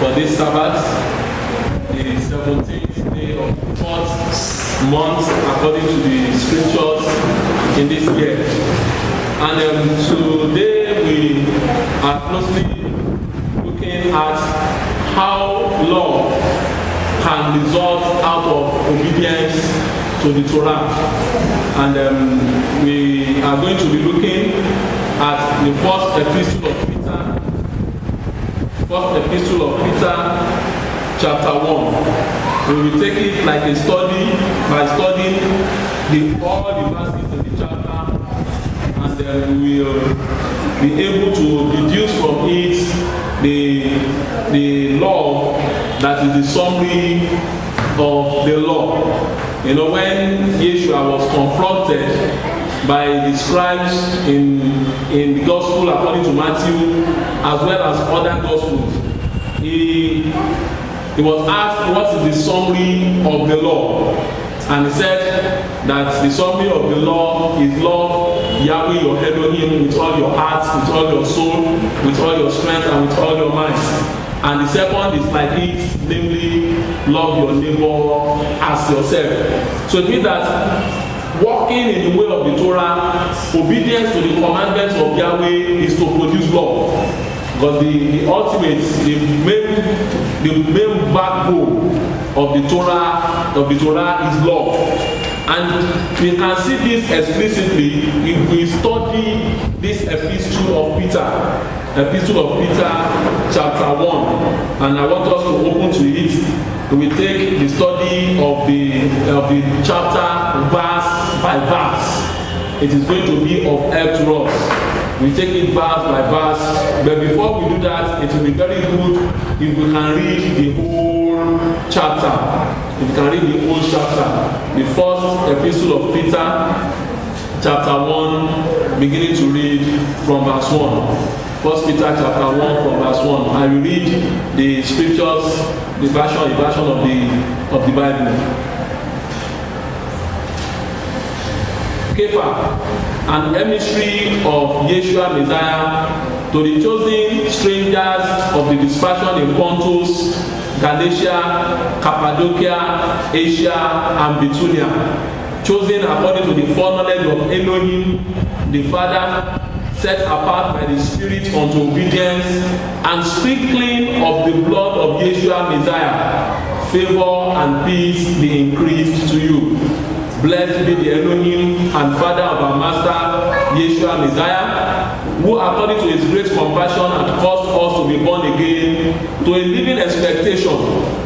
for this Sabbath, the 17th day of the 4th month, according to the scriptures in this year. And today we are closely looking at how love can result out of obedience to the Torah. And we are going to be looking at the first epistle of Peter. First epistle of Peter, chapter 1. We will take it like a study by studying all the verses in the chapter, and then we will be able to deduce from it the law that is the summary of the law. You know, when Yeshua was confronted by the scribes in the gospel according to Matthew, as well as other gospels, he was asked what is the summary of the law, and he said that the summary of the law is love Yahweh your Elohim with all your heart, with all your soul, with all your strength, and with all your mind. And the second is like it, namely love your neighbor as yourself. So it means that walking in the way of the Torah, obedience to the commandments of Yahweh is to produce love. But the ultimate, the main backbone of the Torah is love. And we can see this explicitly if we study this epistle of Peter chapter 1. And I want us to open to it. We will take the study of the chapter verse by verse. It is going to be of help to us. We take it verse by verse, but before we do that, it will be very good if we can read the whole chapter. If we can read the whole chapter. The first epistle of Peter, chapter 1, beginning to read from verse 1. First Peter chapter 1 from verse 1. I will read the scriptures, the version of the Bible. Kefa, an emissary of Yeshua Messiah, to the chosen strangers of the dispersion in Pontus, Galatia, Cappadocia, Asia, and Bithynia, chosen according to the foreknowledge of Elohim, the Father, set apart by the Spirit unto obedience, and sprinkling of the blood of Yeshua Messiah, favor and peace be increased to you. Blessed be the Elohim and Father of our Master, Yeshua Messiah, who according to his great compassion hath caused us to be born again to a living expectation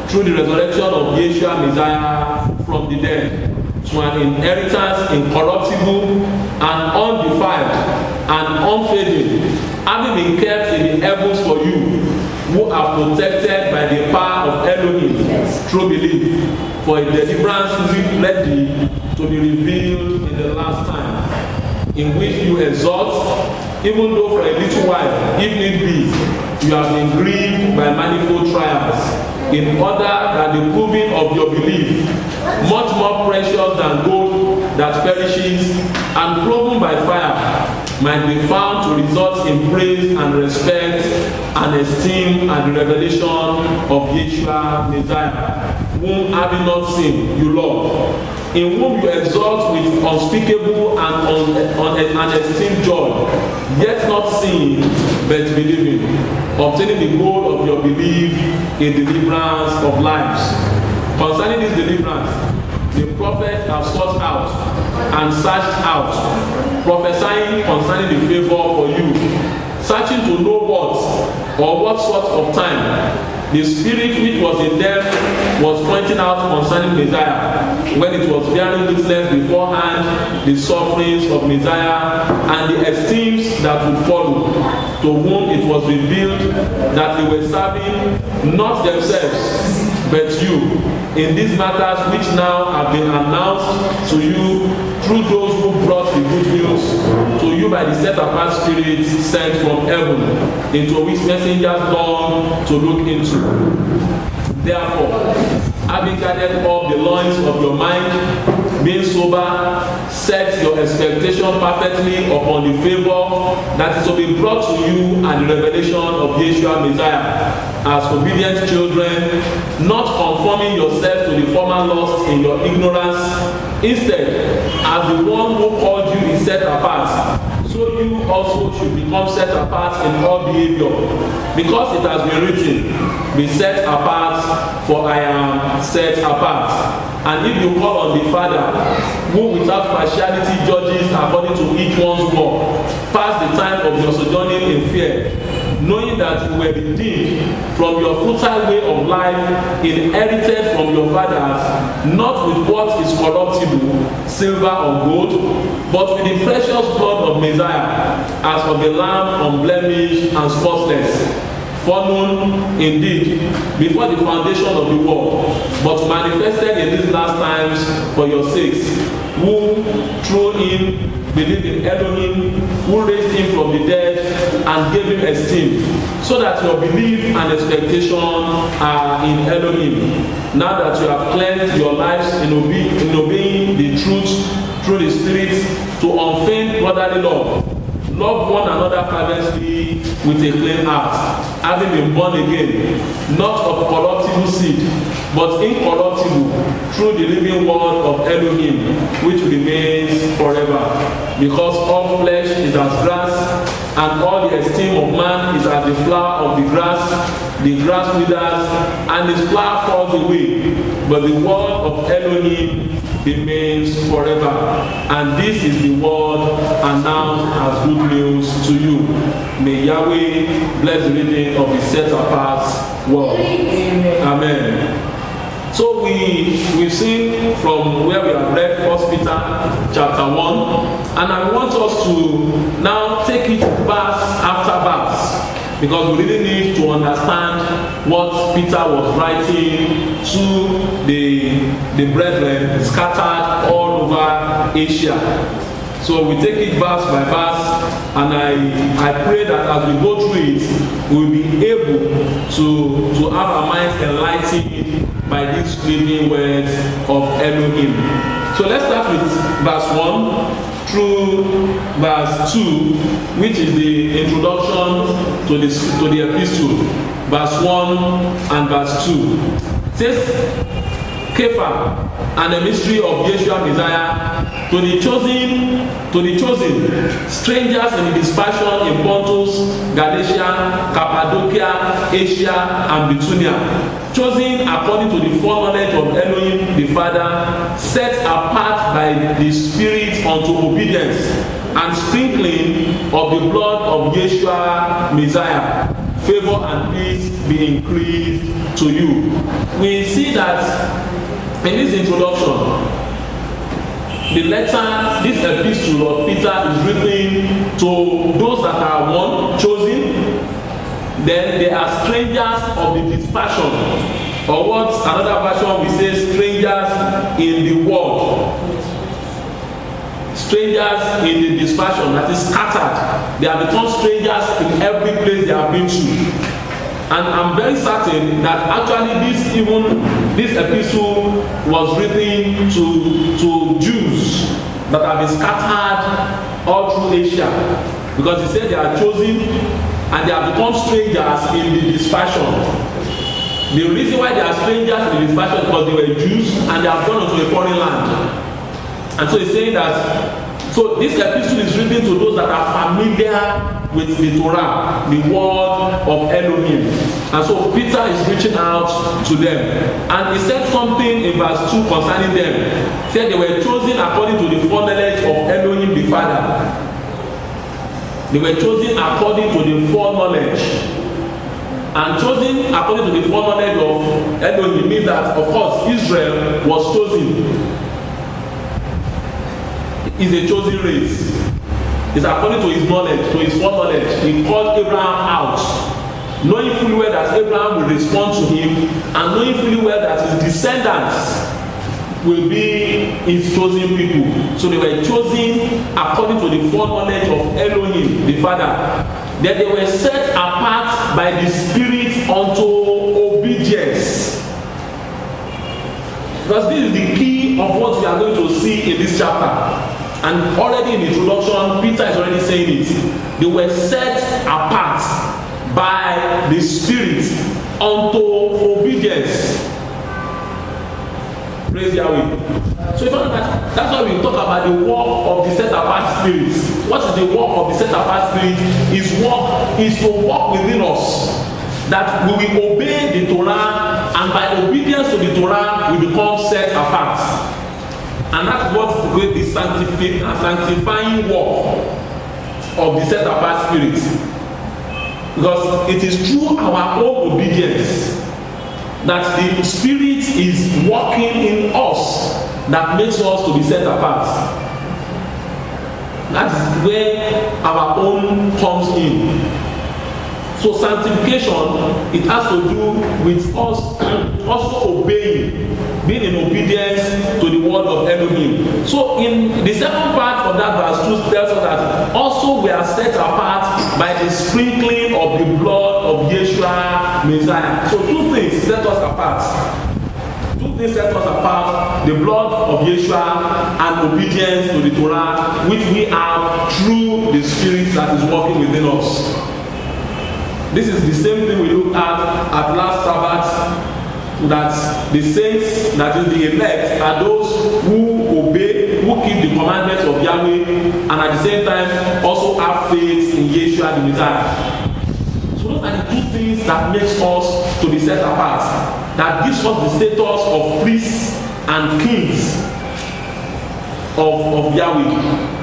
through the resurrection of Yeshua Messiah from the dead, to an inheritance incorruptible and undefiled and unfading, having been kept in the heavens for you, who are protected by the power of Elohim through belief, for a deliverance ready to be revealed in the last time, in which you exalt, even though for a little while, if need be, you have been grieved by manifold trials, in order that the proving of your belief, much more precious than gold that perishes and proven by fire, might be found to result in praise and respect and esteem and the revelation of Yeshua Messiah, whom having not seen you love, in whom you exalt with unspeakable and esteemed joy, yet not seeing but believing, obtaining the goal of your belief in deliverance of lives. Concerning this deliverance, the prophets have sought out and searched out, prophesying concerning the favor for you, searching to know what sort of time the Spirit which was in them was pointing out concerning Messiah, when it was bearing witness beforehand the sufferings of Messiah and the esteems that would follow, to whom it was revealed that they were serving not themselves but you, in these matters which now have been announced to you through those who brought the good news to you by the set apart Spirit sent from heaven, into which messengers long to look into. Therefore, having gathered up the loins of your mind, being sober, set your expectation perfectly upon the favor that is to be brought to you and the revelation of Yeshua Messiah as obedient children, not conforming yourself to the former lusts in your ignorance. Instead, as the one who called you is set apart, so you also should become set apart in all behavior, because it has been written, be set apart, for I am set apart. And if you call on the Father, who without partiality judges according to each one's work, pass the time of your sojourning in fear, knowing that you were redeemed from your futile way of life, inherited from your fathers, not with what is corruptible, silver or gold, but with the precious blood of Messiah, as of a lamb unblemished and spotless, foreknown indeed before the foundation of the world, but manifested in these last times for your sakes, who through him believed in Elohim, who raised him from the dead and gave him esteem, so that your belief and expectation are in Elohim. Now that you have cleansed your lives in obeying the truth through the Spirit, to unfeigned brotherly love, love one another fervently with a clean heart, having been born again, not of corruptible seed, but incorruptible, through the living word of Elohim, which remains forever. Because all flesh is as grass, and all the esteem of man is as the flower of the grass withers, and its flower falls away, but the word of Elohim remains forever. And this is the word announced as good news to you. May Yahweh bless the reading of the set apart word. Amen. So we've seen from where we have read 1 Peter chapter 1, and I want us to now take it verse after verse, because we really need to understand what Peter was writing to the brethren scattered all over Asia. So we take it verse by verse, and I pray that as we go through it, we'll be able to have our minds enlightened by these living words of Elohim. So let's start with verse 1 through verse 2, which is the introduction to the epistle. Verse 1 and verse 2. It says, Kepha, and the mystery of Yeshua Messiah, to the chosen, strangers in the dispersion in Pontus, Galatia, Cappadocia, Asia, and Bithynia, chosen according to the foreknowledge of Elohim the Father, set apart by the Spirit unto obedience, and sprinkling of the blood of Yeshua Messiah, favor and peace be increased to you. We see that in this introduction, the letter, this epistle of Peter is written to those that are one, chosen. Then they are strangers of the dispersion, or what another version we say, strangers in the world. Strangers in the dispersion, that is scattered. They have become strangers in every place they have been to. And I'm very certain that actually this epistle was written to Jews that have been scattered all through Asia, because he said they are chosen and they have become strangers in the dispersion. The reason why they are strangers in the dispersion is because they were Jews and they have gone into a foreign land. And so he's saying that, so this epistle is written to those that are familiar with the Torah, the word of Elohim. And so Peter is reaching out to them. And he said something in verse 2 concerning them. He said they were chosen according to the foreknowledge of Elohim the Father. They were chosen according to the foreknowledge. And chosen according to the foreknowledge of Elohim means that, of course, Israel was chosen. Is a chosen race. It's according to his knowledge, to his foreknowledge. He called Abraham out, knowing fully well that Abraham will respond to him, and knowing fully well that his descendants will be his chosen people. So they were chosen according to the foreknowledge of Elohim, the Father. Then they were set apart by the Spirit unto obedience. Because this is the key of what we are going to see in this chapter. And already in the introduction, Peter is already saying it. They were set apart by the Spirit unto obedience. Praise Yahweh. So if that's why we talk about the work of the set apart spirit. What is the work of the set apart spirit? Is to work within us, that we will obey the Torah, and by obedience to the Torah we become set apart. And that's what the sanctifying work of the set apart spirit. Because it is through our own obedience that the Spirit is working in us that makes us to be set apart. That's where our own comes in. So sanctification, it has to do with us also obeying, being in obedience to the word of Elohim. So in the second part of that verse 2 tells us that also we are set apart by the sprinkling of the blood of Yeshua Messiah. So two things set us apart. Two things set us apart: the blood of Yeshua and obedience to the Torah, which we have through the Spirit that is working within us. This is the same thing we looked at last Sabbath, that the saints, that is the elect, are those who obey, who keep the commandments of Yahweh, and at the same time also have faith in Yeshua the Messiah. So those are the two things that makes us to be set apart, that gives us the status of priests and kings of Yahweh.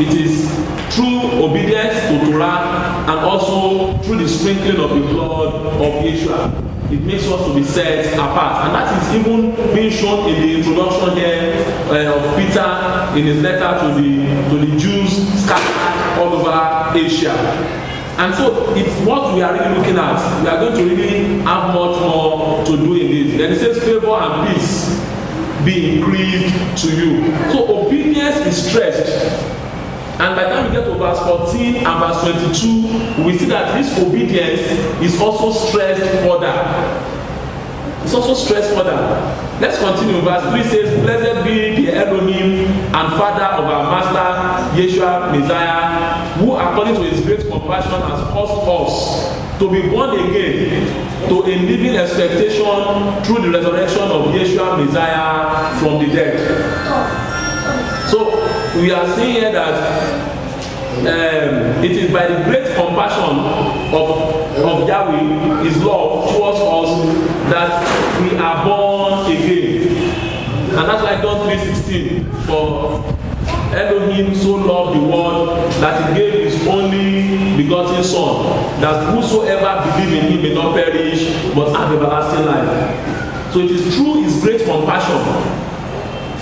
It is through obedience to Torah and also through the sprinkling of the blood of Yeshua. It makes us to be set apart. And that is even being shown in the introduction here of Peter in his letter to the Jews scattered all over Asia. And so it's what we are really looking at. We are going to really have much more to do in this. Then it says favor and peace be increased to you. So obedience is stressed. And by the time we get to verse 14 and verse 22, we see that this obedience is also stressed further. It's also stressed further. Let's continue. Verse 3 says, blessed be the Elohim and Father of our Master, Yeshua Messiah, who according to his great compassion has caused us to be born again to a living expectation through the resurrection of Yeshua Messiah from the dead. So we are seeing here that it is by the great compassion of Yahweh, his love towards us, that we are born again. And that's why John 3:16, for Elohim so loved the world that he gave his only begotten Son, that whosoever believe in him may not perish but have everlasting life. So it is through his great compassion,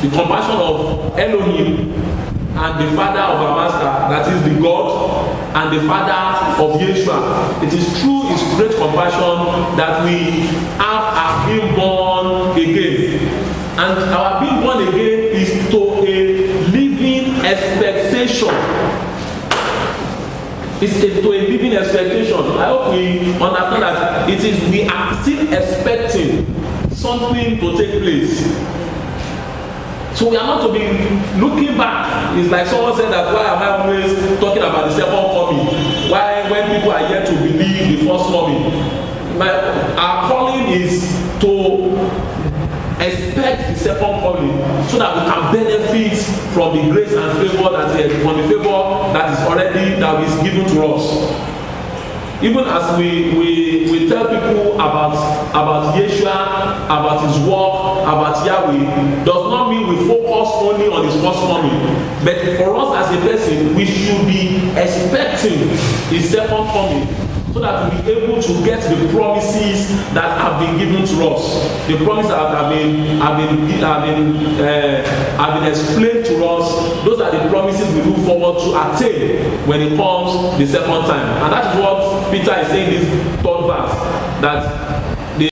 the compassion of Elohim and the Father of our Master, that is the God and the Father of Yeshua. It is through his great compassion that we have been born again. And our being born again is to a living expectation. It's to a living expectation. I hope we understand that we are still expecting something to take place. So we are not to be looking back. It's like someone said that, why am I always talking about the second coming? Why, when people are yet to believe the first coming? Our calling is to expect the second coming, so that we can benefit from the grace and favor that is given to us. Even as we tell people about Yeshua, about his work, about Yahweh, does not mean we focus only on his first coming. But for us as a person, we should be expecting his second coming, so that we be able to get the promises that have been given to us. The promises that have been explained to us. Those are the promises we look forward to attain when it comes the second time. And that is what Peter is saying in this third verse, that